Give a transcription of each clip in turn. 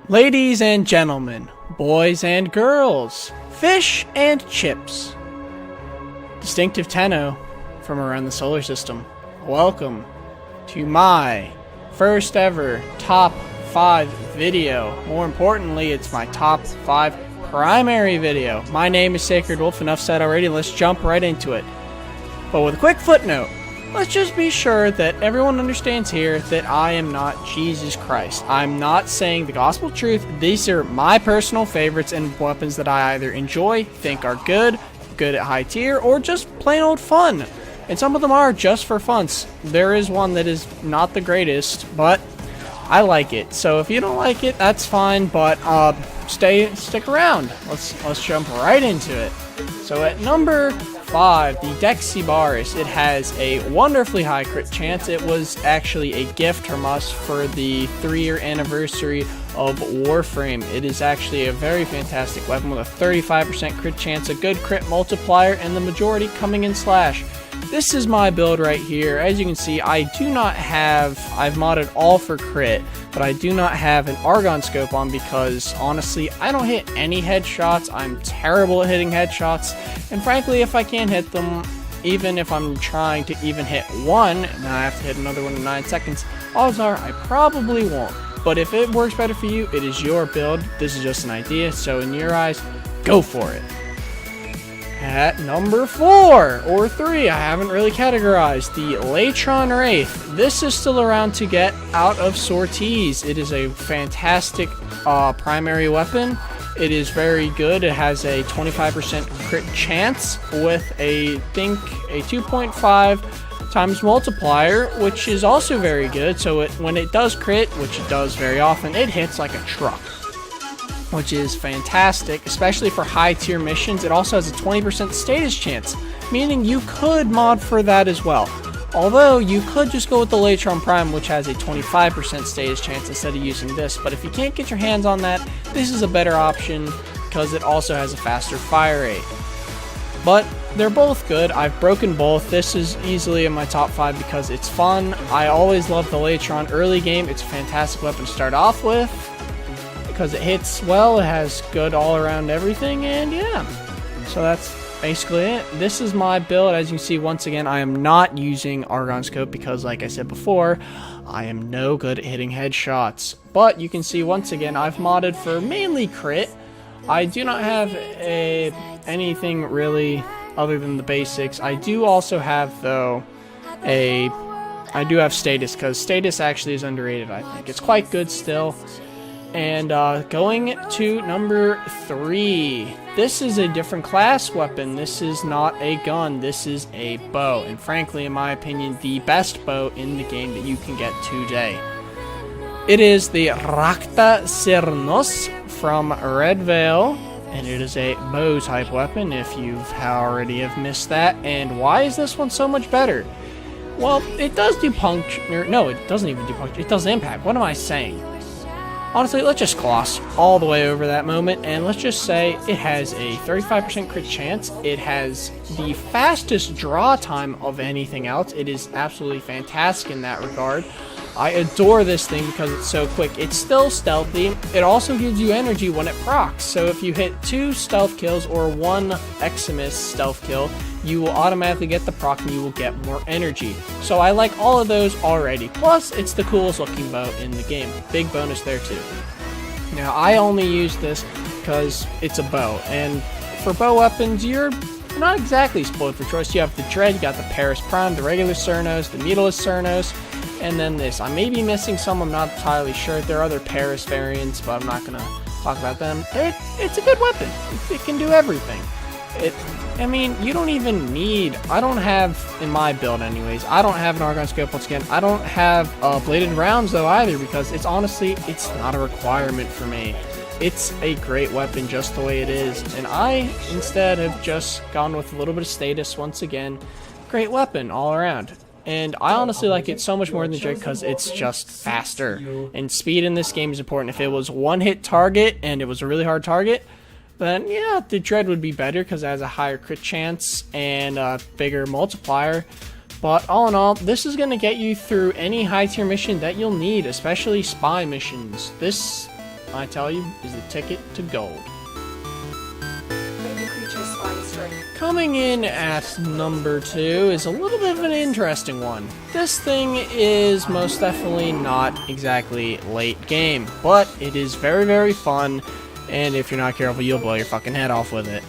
Ladies and gentlemen, boys and girls, fish and chips, distinctive Tenno from around the solar system, welcome to my first ever top 5 video. More importantly, it's my top 5 primary video. My name is Sacred Wolf, enough said already, let's jump right into it. But with a quick footnote, let's just be sure that everyone understands here that I am not Jesus Christ. I'm not saying the gospel truth. These are my personal favorites and weapons that I either enjoy, think are good at high tier, or just plain old fun. And some of them are just for fun. There is one that is not the greatest, but I like it. So if you don't like it, that's fine, but stick around. Let's jump right into it. So at number 5, the Dexibaris. It has a wonderfully high crit chance. It was actually a gift from us for the 3-year anniversary of Warframe. It is actually a very fantastic weapon with a 35% crit chance, a good crit multiplier, and the majority coming in slash. This is my build right here. As you can see, I've modded all for crit, but I do not have an Argon scope on because, honestly, I don't hit any headshots. I'm terrible at hitting headshots, and frankly, if I can't hit them, even if I'm trying to even hit one, and I have to hit another one in 9 seconds, odds are I probably won't. But if it works better for you, it is your build. This is just an idea, so in your eyes, go for it. At number 4, or 3, I haven't really categorized, the Latron Wraith. This is still around to get out of sorties. It is a fantastic primary weapon. It is very good. It has a 25% crit chance with I think a 2.5 times multiplier, which is also very good. So when it does crit, which it does very often, it hits like a truck, which is fantastic, especially for high tier missions. It also has a 20% status chance, meaning you could mod for that as well. Although you could just go with the Latron Prime, which has a 25% status chance instead of using this. But if you can't get your hands on that, this is a better option because it also has a faster fire rate. But they're both good. I've broken both. This is easily in my top 5 because it's fun. I always love the Latron early game. It's a fantastic weapon to start off with because it hits well, it has good all-around everything, and yeah. So that's basically it. This is my build. As you can see, once again, I am not using Argon Scope because, like I said before, I am no good at hitting headshots. But you can see, once again, I've modded for mainly crit. I do not have anything really other than the basics. I do also have, though, I do have status, because status actually is underrated, I think. It's quite good still. And going to number 3, this is a different class weapon. This is not a gun, this is a bow. And frankly, in my opinion, the best bow in the game that you can get today. It is the Rakta Cyrnos from Red Veil, and it is a bow type weapon if you've already have missed that. And why is this one so much better? Well, it does do puncture. No, it doesn't even do puncture. It does impact. What am I saying? Honestly, let's just gloss all the way over that moment, and let's just say it has a 35% crit chance. It has the fastest draw time of anything else. It is absolutely fantastic in that regard. I adore this thing because it's so quick. It's still stealthy. It also gives you energy when it procs. So if you hit 2 stealth kills or 1 Eximus stealth kill, you will automatically get the proc and you will get more energy. So I like all of those already. Plus, it's the coolest looking bow in the game. Big bonus there too. Now, I only use this because it's a bow. And for bow weapons, you're not exactly spoiled for choice. You have the Dread, you got the Paris Prime, the regular Cernos, the Needleless Cernos, and then this. I may be missing some, I'm not entirely sure. There are other Paris variants, but I'm not going to talk about them. It's a good weapon. It can do everything. I mean, you don't even need, I don't have, in my build anyways, I don't have an Argon Scope once again. I don't have bladed rounds though either because it's honestly, it's not a requirement for me. It's a great weapon just the way it is. And I, instead, have just gone with a little bit of status once again. Great weapon all around. And I honestly like it so much more than Drake because it's just faster. And speed in this game is important. If it was one hit target and it was a really hard target, then yeah, the Dread would be better because it has a higher crit chance and a bigger multiplier. But all in all, this is going to get you through any high tier mission that you'll need, especially spy missions. This I tell you, is the ticket to gold. Coming in at number 2 is a little bit of an interesting one. This thing is most definitely not exactly late game, but it is very, very fun, and if you're not careful, you'll blow your fucking head off with it.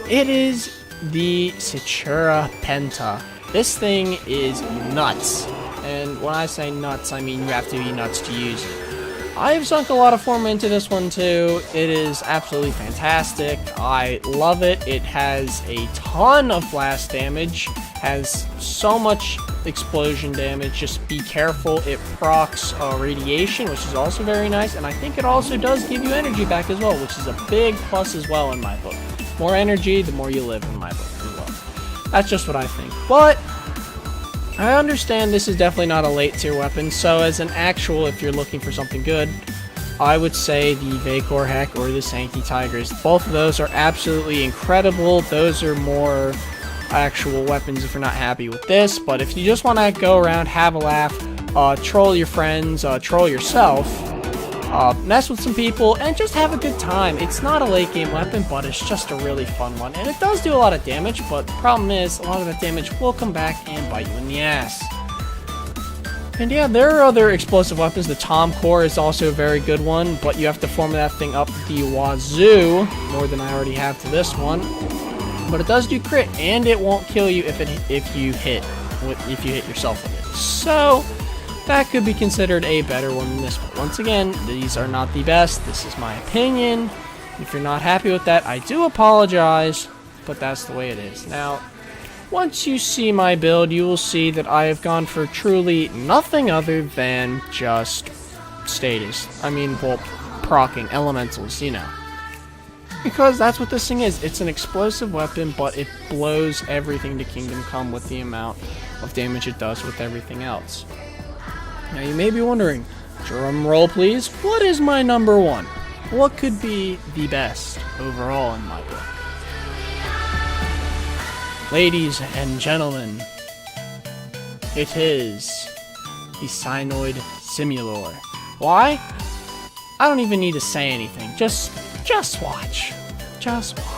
It is the Satura Penta. This thing is nuts, and when I say nuts, I mean you have to be nuts to use it. I've sunk a lot of form into this one too. It is absolutely fantastic. I love it. It has a ton of blast damage, has so much explosion damage. Just be careful. It procs radiation, which is also very nice, and I think it also does give you energy back as well, which is a big plus as well in my book. More energy, the more you live in my book as well. That's just what I think. But I understand this is definitely not a late tier weapon, so as an actual, if you're looking for something good, I would say the Vacor Heck or the Sancti Tigers. Both of those are absolutely incredible. Those are more actual weapons if you're not happy with this, but if you just want to go around, have a laugh, troll your friends, troll yourself, mess with some people, and just have a good time. It's not a late game weapon, but it's just a really fun one, and it does do a lot of damage, but the problem is a lot of that damage will come back and bite you in the ass. And yeah, there are other explosive weapons. The Tom Core is also a very good one, but you have to form that thing up the wazoo, more than I already have to this one. But it does do crit, and it won't kill you if you hit yourself with it. So that could be considered a better one than this. But once again, these are not the best. This is my opinion. If you're not happy with that, I do apologize, but that's the way it is. Now, once you see my build, you will see that I have gone for truly nothing other than just status. I mean, well, proccing, elementals, you know. Because that's what this thing is. It's an explosive weapon, but it blows everything to Kingdom Come with the amount of damage it does with everything else. Now you may be wondering, drum roll please, what is my number 1? What could be the best overall in my book? Ladies and gentlemen, it is the Cyanoid Simulor. Why? I don't even need to say anything. Just watch. Just watch.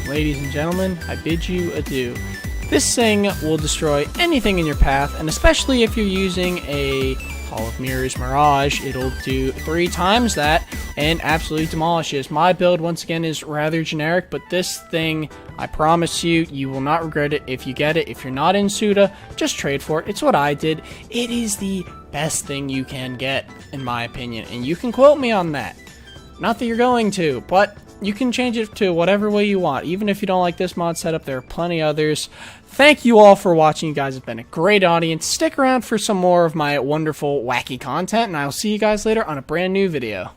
Ladies and gentlemen, I bid you adieu. This thing will destroy anything in your path, and especially if you're using a Hall of Mirrors Mirage, it'll do 3 times that and absolutely demolishes. My build, once again, is rather generic, but this thing, I promise you, you will not regret it if you get it. If you're not in Suda, just trade for it. It's what I did. It is the best thing you can get, in my opinion, and you can quote me on that. Not that you're going to, but you can change it to whatever way you want. Even if you don't like this mod setup, there are plenty others. Thank you all for watching. You guys have been a great audience. Stick around for some more of my wonderful, wacky content, and I'll see you guys later on a brand new video.